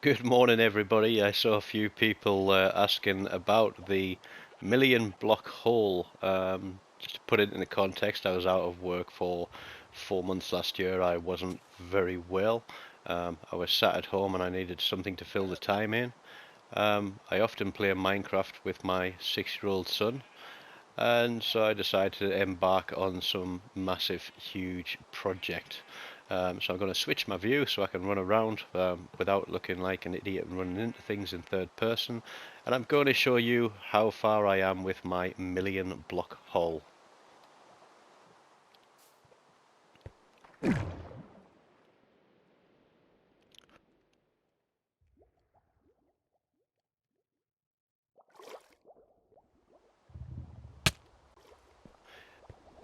Good morning, everybody. I saw a few people asking about the million block hole. Just to put it in the context, I was out of work for 4 months last year. I wasn't very well. I was sat at home and I needed something to fill the time in. I often play Minecraft with my 6-year-old son, and so I decided to embark on some massive, huge project. So I'm going to switch my view so I can run around without looking like an idiot and running into things in third person. And I'm going to show you how far I am with my million block hole.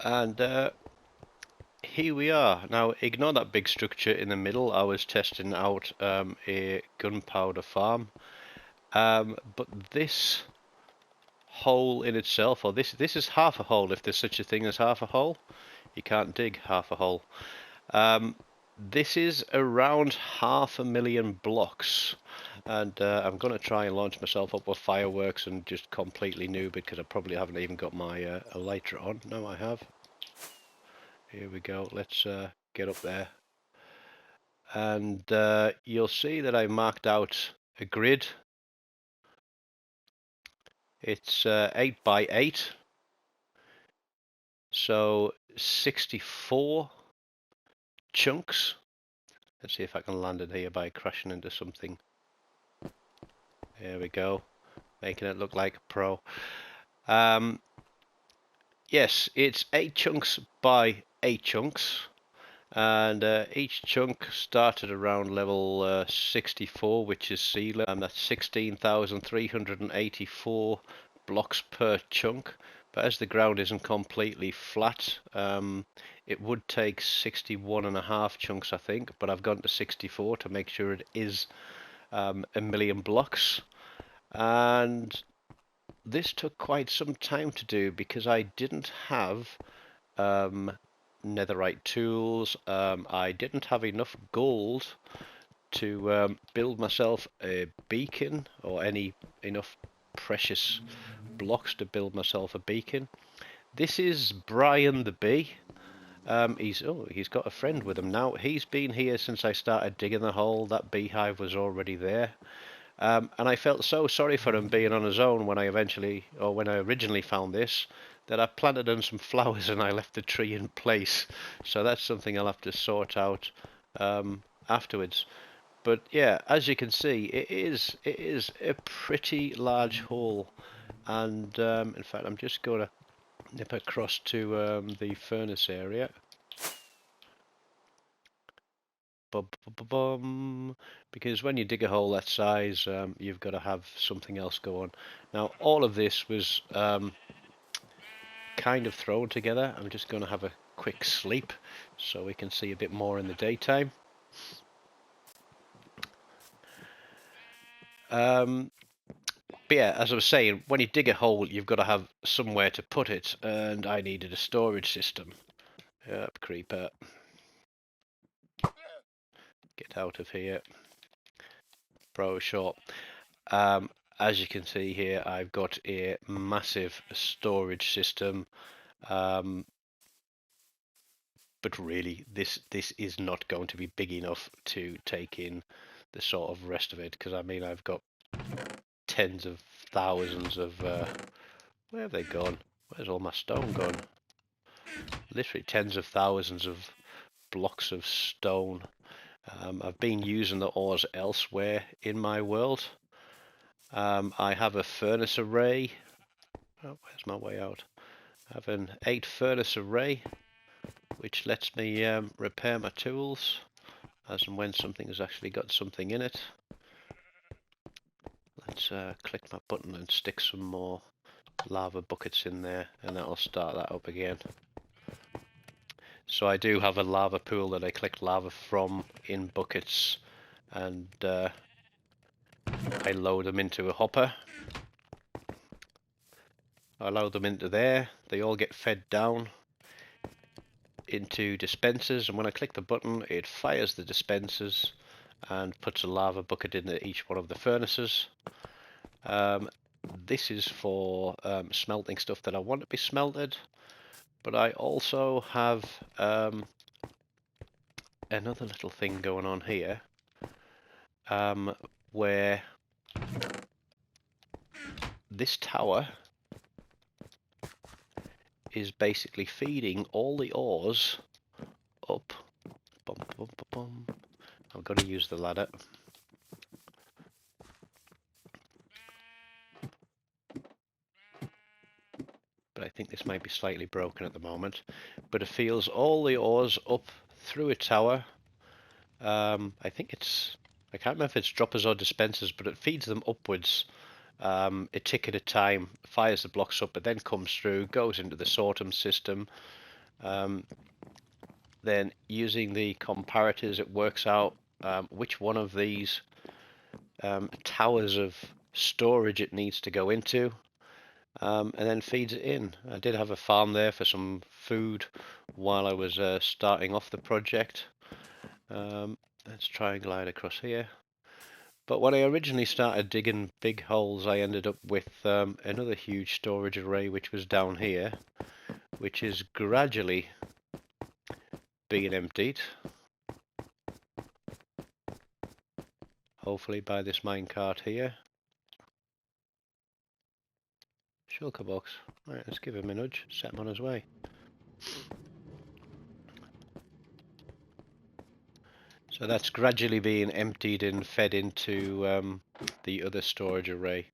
And here we are. Now ignore that big structure in the middle. I was testing out a gunpowder farm. But this hole in itself, or this is half a hole, if there's such a thing as half a hole. You can't dig half a hole. This is around 500,000 blocks, and I'm going to try and launch myself up with fireworks and just completely noob because I probably haven't even got my elytra on. No, I have. Here we go. Let's get up there, and you'll see that I marked out a grid. It's 8 by 8, so 64 chunks. Let's see if I can land it here by crashing into something. There we go, making it look like a pro. Yes, it's 8 chunks by 8 chunks, and each chunk started around level 64, which is sea level, and that's 16,384 blocks per chunk. But as the ground isn't completely flat, it would take 61.5 chunks, I think, but I've gone to 64 to make sure it is a million blocks. And this took quite some time to do because I didn't have netherite tools. I didn't have enough gold to build myself a beacon or enough precious blocks to build myself a beacon. This is Brian the Bee. He's got a friend with him now. He's been here since I started digging the hole. That beehive was already there. And I felt so sorry for him being on his own when I originally found this, that I planted him some flowers and I left the tree in place. So that's something I'll have to sort out afterwards. But yeah, as you can see, it is a pretty large hole, and in fact, I'm just going to nip across to the furnace area. Because when you dig a hole that size, you've got to have something else go on. Now, all of this was kind of thrown together. I'm just going to have a quick sleep so we can see a bit more in the daytime. But yeah, as I was saying, when you dig a hole, you've got to have somewhere to put it, and I needed a storage system. Yep, creeper. Get out of here. Pro shot. As you can see here, I've got a massive storage system, but really this is not going to be big enough to take in the sort of rest of it, because I mean I've got tens of thousands of where have they gone? Where's all my stone gone? Literally tens of thousands of blocks of stone. I've been using the ores elsewhere in my world. I have a furnace array. Oh, where's my way out? I have an 8 furnace array, which lets me repair my tools as and when something has actually got something in it. Let's click my button and stick some more lava buckets in there, and that'll start that up again. So I do have a lava pool that I collect lava from in buckets, and I load them into a hopper. I load them into there, they all get fed down into dispensers, and when I click the button it fires the dispensers, and puts a lava bucket into each one of the furnaces. This is for smelting stuff that I want to be smelted, but I also have another little thing going on here where this tower is basically feeding all the ores up. Bum, bum, bum, bum. I'm going to use the ladder. But I think this might be slightly broken at the moment. But it feeds all the ores up through a tower. I think I can't remember if it's droppers or dispensers, but it feeds them upwards a tick at a time, fires the blocks up, but then comes through, goes into the sortum system. Then using the comparators, it works out which one of these towers of storage it needs to go into, and then feeds it in. I did have a farm there for some food while I was starting off the project. Let's try and glide across here. But when I originally started digging big holes, I ended up with another huge storage array, which was down here, which is gradually being emptied. Hopefully by this minecart here. Shulker box. Right, let's give him a nudge, set him on his way. So that's gradually being emptied and fed into the other storage array.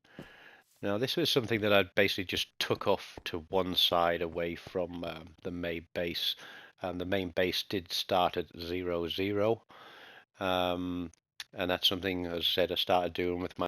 Now this was something that I basically just took off to one side away from the main base. And the main base did start at 0, 0. And that's something, as I said, I started doing with my